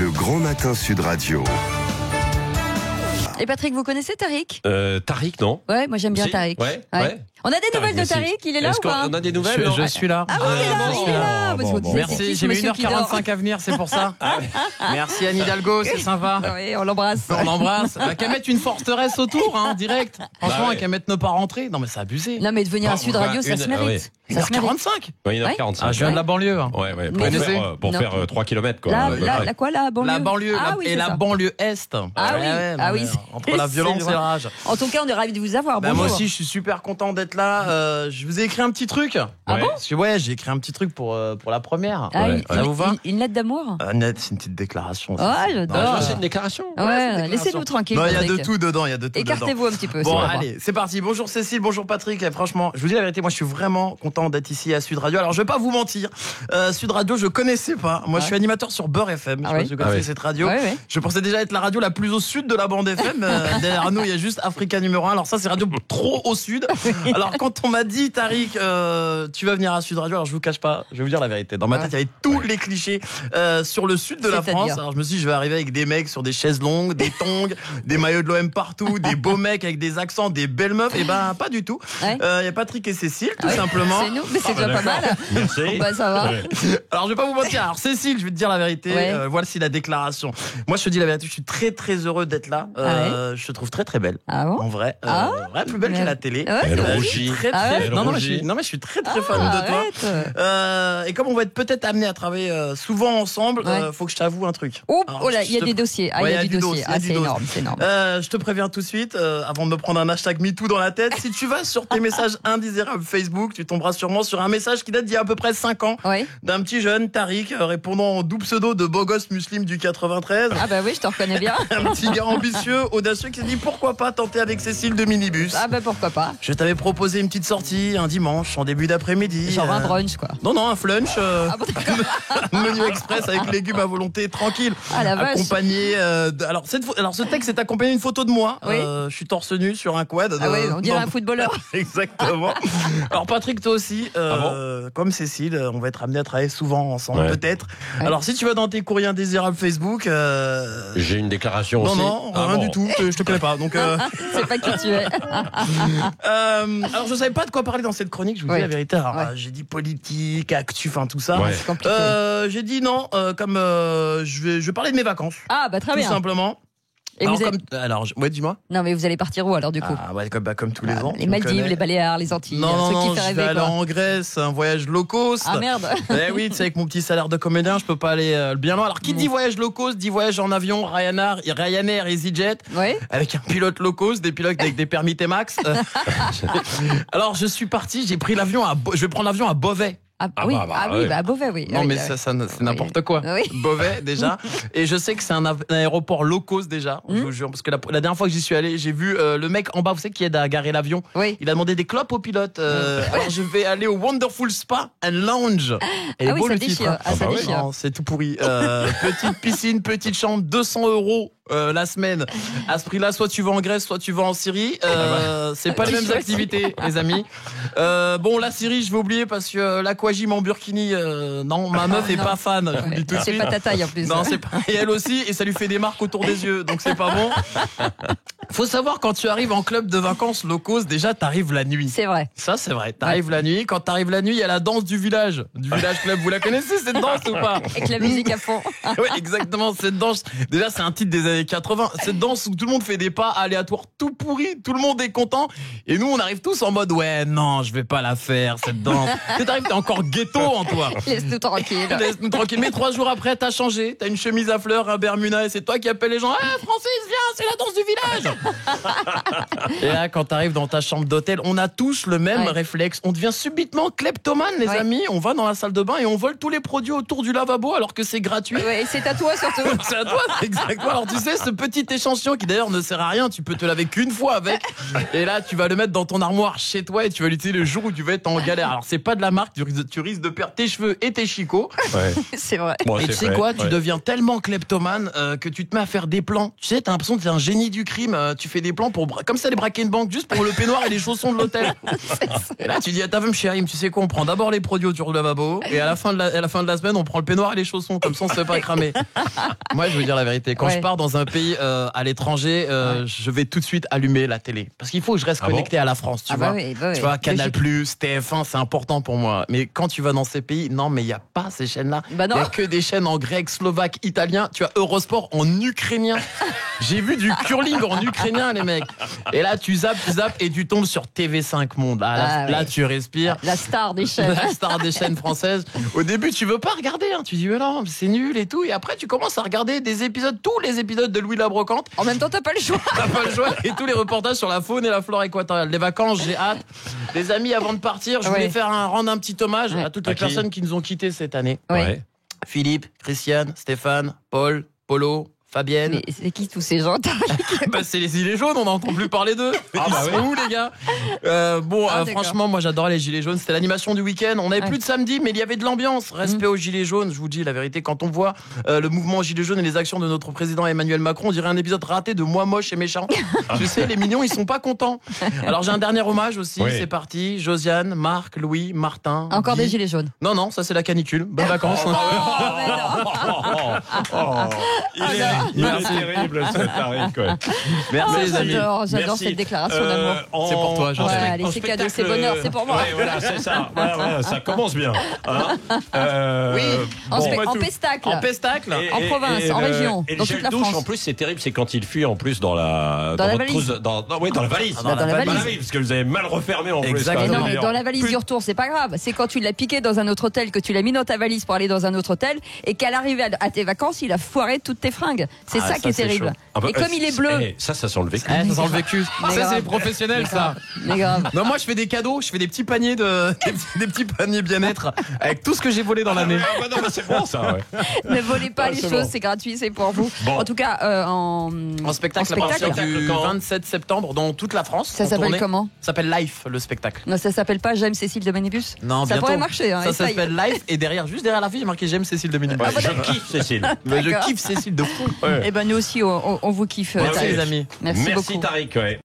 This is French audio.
Le Grand Matin Sud Radio. Et Patrick, vous connaissez Tariq ? Tariq, non? Ouais, moi j'aime bien Si. Tariq. Ouais. On a des nouvelles de Tariq, il est là ou pas ? On a des nouvelles? Je suis là. Ah oui, il est là. Parce que vous disiez, c'est qui, Merci, ce j'ai mis monsieur qui 1h45 à venir, c'est pour ça. Merci Anne Hidalgo, c'est sympa. Oui, on l'embrasse. On l'embrasse. Qu'à mettre une forteresse autour, hein, direct. Franchement, ouais. qu'à mettre ne pas rentrer. Non, mais c'est abusé. Non, mais de venir à Sud Radio, ça se mérite. Ça se mérite. 1h45. Oui, 1h45. Ah, je viens de la banlieue. Hein. Ouais, Mais pour non. faire 3 km, quoi. La quoi, la banlieue ? La banlieue Ah oui, et c'est la ça. banlieue est. Ah oui, non, ah oui, mais, c'est- entre la violence c'est et la rage. En tout cas, on est ravis de vous avoir. Bah, Bonjour. moi aussi, je suis super content d'être là. Je vous ai écrit un petit truc. Ah bon ? Parce que, ouais, j'ai écrit un petit truc pour la première. Ah, Ouais. Ça vous va ? une lettre d'amour ? Net, c'est une petite déclaration. Ah, Ah, j'adore. c'est une déclaration. Ouais, laissez-nous tranquilles. Non, il y a de Patrick. tout dedans, il y a de tout dedans. Écartez-vous un petit peu. Bon, c'est allez, c'est parti. Bonjour Cécile, bonjour Patrick. Et franchement, je vous dis la vérité, moi je suis vraiment content d'être ici à Sud Radio. Alors je vais pas vous mentir, Sud Radio je connaissais pas. Moi je suis animateur sur Beurre FM. Je sais pas si vous connaissez cette radio. Ouais, ouais. Je pensais déjà être la radio la plus au sud de la bande FM. Derrière nous il y a juste Africa numéro 1. Alors ça c'est radio trop au sud. Alors quand on m'a dit Tariq, tu vas venir à Sud Radio, alors je vous cache pas, je vais vous dire la vérité. Dans ma tête il y avait tous les clichés sur le sud de la C'est-à-dire France. Alors je me suis dit je vais arriver avec des mecs sur des chaises longues, des tongs, des maillots de l'OM partout, des beaux mecs avec des accents, des belles meufs. Et ben pas du tout. Ouais. Il y a Patrick et Cécile tout Ouais, simplement. C'est nous, mais c'est déjà pas mal. Merci. Bah, ça va. Alors je vais pas vous mentir. Alors Cécile, je vais te dire la vérité. Ouais. Voici la déclaration. Moi je te dis la vérité, je suis très très heureux d'être là. Je te trouve très très belle. Ah bon ? En vrai, Ah ouais, plus belle qu'à la télé. Ouais, Elle c'est vrai. rougit. Très, Ah ouais très... Elle non, rougit. mais je suis très très fan de toi. Arrête. Et comme on va être peut-être amené à travailler souvent ensemble, Ouais. faut que je t'avoue un truc. Oh, Alors, oh là, il y a je des te- dossiers. Ah, Ouais, il y a du dossier. il y a Ah, du c'est dos. énorme, c'est énorme. Je te préviens tout de suite, avant de me prendre un hashtag MeToo dans la tête, si tu vas sur tes messages indésirables Facebook, tu tomberas sûrement sur un message qui date d'il y a à peu près 5 ans, Ouais. d'un petit jeune, Tariq, répondant au doux pseudo de beau gosse musulman du 93. Ah bah oui, je te reconnais bien. Un petit gars ambitieux, audacieux qui s'est dit pourquoi pas tenter avec Cécile de minibus. Ah bah pourquoi pas. Je t'avais proposé une petite sortie un dimanche en début d'après-midi. Genre un brunch, quoi. Non, un flunch. Ah bon, d'accord. Menu express avec légumes à volonté, tranquille. Ah la vache. Accompagné. Alors ce texte est accompagné d'une photo de moi. Oui. Je suis torse nu sur un quad. Ah ouais, on dirait un footballeur. Exactement. Alors Patrick, toi aussi, comme Cécile, on va être amené à travailler souvent ensemble, Ouais. peut-être. Ouais. Alors si tu vas dans tes courriers indésirables Facebook, J'ai une déclaration aussi. non, Ah rien bon. du tout. Je te connais pas. Donc, C'est pas qui tu es. alors je savais pas de quoi parler dans cette chronique. Je vous dis Ouais. la vérité. Alors, Ouais. j'ai dit politique, actu, enfin tout ça. Ouais. C'est compliqué. J'ai dit non, comme je vais parler de mes vacances. Ah bah très Tout bien. simplement. Et Alors, vous allez... ouais, dis-moi. Non mais vous allez partir où alors du coup ? Ah ouais, comme tous les ans. Les tu me Maldives, connais. les Baléares, les Antilles, Non, un non, truc qui non, fait je vais rêver aller quoi. en Grèce, un voyage low cost. Ah merde. Eh oui, tu sais, avec mon petit salaire de comédien, je peux pas aller bien loin. Alors, qui dit voyage low cost, dit voyage en avion, Ryanair, EasyJet, Ouais. avec un pilote low cost, des pilotes avec des permis T-Max. Alors, je suis parti, j'ai pris l'avion je vais prendre l'avion à Beauvais. Ah, Ah oui, bah, oui, ouais. à Beauvais, oui. Non, Oui, mais oui. ça c'est n'importe quoi. Oui. Beauvais, déjà. Et je sais que c'est un aéroport low cost, déjà. Je vous jure. Parce que la dernière fois que j'y suis allé, j'ai vu le mec en bas, vous savez, qui aide à garer l'avion. Oui. Il a demandé des clopes au pilote. Alors, je vais aller au Wonderful Spa and Lounge. Et Ah oui, beau ça le titre. déchire. Hein. Ah, ça bah ouais. déchire. Non, c'est tout pourri. Petite piscine, petite chambre, 200 € la semaine. À ce prix-là, soit tu vas en Grèce, soit tu vas en Syrie. C'est pas les mêmes activités, les amis. Bon, la Syrie, je vais oublier parce que l'aquagym en Burkini, non, ma meuf est non. pas fan. Je vous le dis tout de C'est suite. pas ta taille en plus. Non, c'est pas. Et elle aussi, et ça lui fait des marques autour des yeux, donc c'est pas bon. Faut savoir, quand tu arrives en club de vacances low cost, déjà t'arrives la nuit. C'est vrai. Ça, c'est vrai. T'arrives la nuit. Quand t'arrives la nuit, il y a la danse du village club. Vous la connaissez, cette danse ou pas? Avec la musique à fond. Ouais, exactement. Cette danse. Déjà, c'est un titre des années 80. Cette danse où tout le monde fait des pas aléatoires tout pourris. Tout le monde est content. Et nous, on arrive tous en mode, ouais, non, je vais pas la faire, cette danse. Tu t'arrives, t'es encore ghetto en toi. Laisse-nous tranquille. Laisse-nous tranquille. Mais 3 jours après, t'as changé. T'as une chemise à fleurs, un Bermuda, et c'est toi qui appelles les gens. Ah, Francis, viens, c'est la danse du village. Et là, quand t'arrives dans ta chambre d'hôtel, on a tous le même réflexe. On devient subitement kleptomane, les amis. On va dans la salle de bain et on vole tous les produits autour du lavabo alors que c'est gratuit. Ouais, et c'est à toi surtout. C'est à toi, exactement. Alors tu sais, ce petit échantillon qui d'ailleurs ne sert à rien, tu peux te laver qu'une fois avec. Et là, tu vas le mettre dans ton armoire chez toi et tu vas l'utiliser le jour où tu vas être en galère. Alors c'est pas de la marque, tu risques de perdre tes cheveux et tes chicots. Ouais. C'est vrai. Bon, Et c'est tu sais vrai, quoi, tu ouais. deviens tellement kleptomane que tu te mets à faire des plans. Tu sais, t'as l'impression que t'es un génie du crime. tu fais des plans comme ça, les braquer une banque, juste pour le peignoir et les chaussons de l'hôtel. Et là, tu dis à ta femme, chérie, tu sais quoi, on prend d'abord les produits autour du lavabo, et à la fin de la semaine, on prend le peignoir et les chaussons, comme ça on se fait pas cramer. Moi, je veux dire la vérité, quand je pars dans un pays à l'étranger, je vais tout de suite allumer la télé. Parce qu'il faut que je reste connecté à la France, tu vois. Tu vois, Canal+, TF1, c'est important pour moi. Mais quand tu vas dans ces pays, non, mais il n'y a pas ces chaînes-là. Il n'y a que des chaînes en grec, slovaque, italien. Tu as Eurosport en ukrainien. J'ai vu du curling en ukrainien, les mecs. Et là, tu zappes et tu tombes sur TV5 Monde. Là, tu respires. La star des chaînes. La star des chaînes françaises. Au début, tu veux pas regarder. Tu dis, mais non, c'est nul et tout. Et après, tu commences à regarder tous les épisodes de Louis la Brocante. En même temps, t'as pas le choix. T'as pas le choix. Et tous les reportages sur la faune et la flore équatoriale. Les vacances, j'ai hâte. Les amis, avant de partir, je voulais rendre un petit hommage à toutes les personnes qui nous ont quittés cette année. Ouais. Philippe, Christiane, Stéphane, Paul, Polo, Fabienne. Mais c'est qui tous ces gens? C'est les gilets jaunes, on n'entend plus parler d'eux. Ils sont où, les gars? Franchement, moi j'adorais les gilets jaunes. C'était l'animation du week-end. On n'avait plus de samedi, mais il y avait de l'ambiance. Respect aux gilets jaunes. Je vous dis la vérité, quand on voit le mouvement gilets jaunes et les actions de notre président Emmanuel Macron, on dirait un épisode raté de Moi moche et méchant. Tu sais, les mignons, ils sont pas contents. Alors j'ai un dernier hommage aussi. C'est parti. Josiane, Marc, Louis, Martin. Encore Guy. des gilets jaunes. Non, ça c'est la canicule. Bonnes vacances. Il est terrible, ce Tariq. Merci les amis. J'adore cette déclaration d'amour. C'est pour toi, Josiane. Allez, c'est cadeau, c'est bonheur, c'est pour moi. Ouais, voilà, c'est ça. Voilà, ça commence bien. En pestacle. En pestacle. En province, en région, et dans le toute la gel douche, France. En plus, c'est terrible, c'est quand il fuit en plus dans la valise. dans la valise. Dans la valise. Oui, parce que vous avez mal refermé en plus. Exactement. Mais non, mais dans la valise du retour, c'est pas grave. C'est quand tu l'as piqué dans un autre hôtel, que tu l'as mis dans ta valise pour aller dans un autre hôtel, et qu'à l'arrivée à tes vacances, il a foiré toutes tes fringues. C'est ça qui est terrible. Et comme il est bleu. Ça sent le vécu. Ça sent le vécu. Mais Ça, grave. c'est professionnel, ça. Mais grave. Non, moi, je fais des cadeaux, je fais des petits paniers des petits paniers bien-être avec tout ce que j'ai volé dans l'année. Non, mais c'est bon, ça, ouais. Ne volez pas les c'est choses, bon. c'est gratuit, c'est pour vous. Bon. En tout cas, en spectacle, en à partir spectacle. du 27 septembre dans toute la France. Ça en s'appelle tournée. comment? Ça s'appelle Life, le spectacle. Non, ça s'appelle pas J'aime Cécile de Ménibus? Non, ça bientôt. pourrait marcher. Hein, Ça essaye. s'appelle Life et juste derrière la fille, il y a marqué J'aime Cécile de Ménibus. Je kiffe Cécile. Mais je D'accord. kiffe Cécile de fou. Eh ben nous aussi, on vous kiffe. Merci Tariq. les amis. Merci beaucoup. Tariq, ouais.